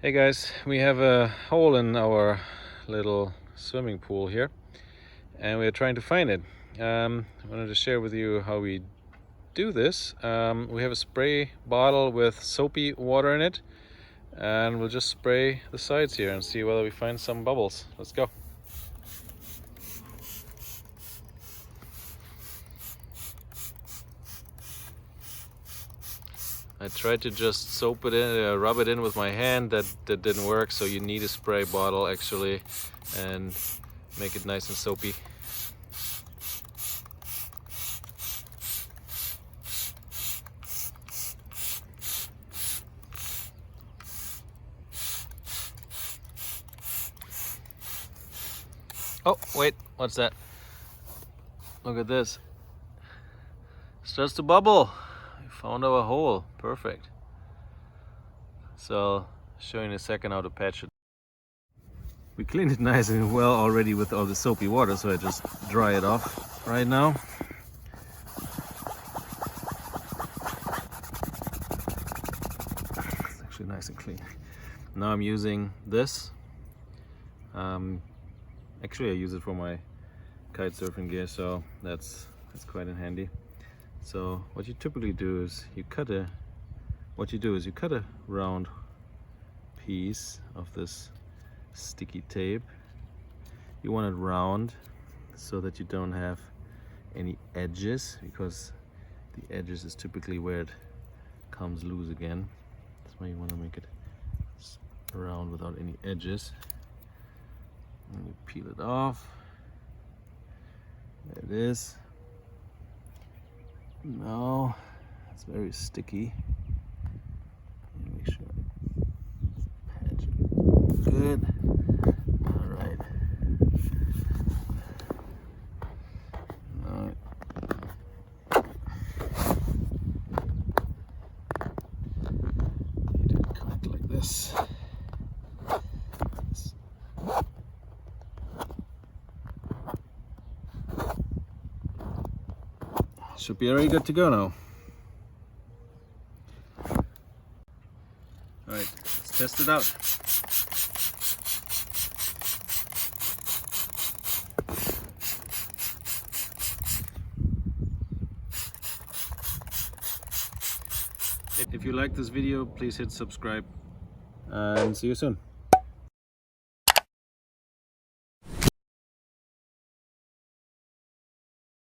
Hey guys, we have a hole in our little swimming pool here and we're trying to find it. I wanted to share with you how we do this. We have a spray bottle with soapy water in it and we'll just spray the sides here and see whether we find some bubbles. Let's go. I tried to just soap it in, rub it in with my hand. That didn't work, so you need a spray bottle actually and make it nice and soapy. Oh, wait, what's that? Look at this. It's just a bubble. We found our hole. Perfect. So, I'll show you in a second how to patch it. We cleaned it nice and well already with all the soapy water, so I just dry it off right now. It's actually nice and clean. Now I'm using this. Actually, I use it for my kite surfing gear, so that's quite handy. So what you typically do is you cut a round piece of this sticky tape. You want it round so that you don't have any edges, because the edges is typically where it comes loose again. That's why you want to make it round without any edges. And you peel it off. There it is. Now it's very sticky. Make sure I patch it good. All right. Now you do it cut like this. Should be already good to go now. All right, let's test it out. If you like this video, please hit subscribe and see you soon.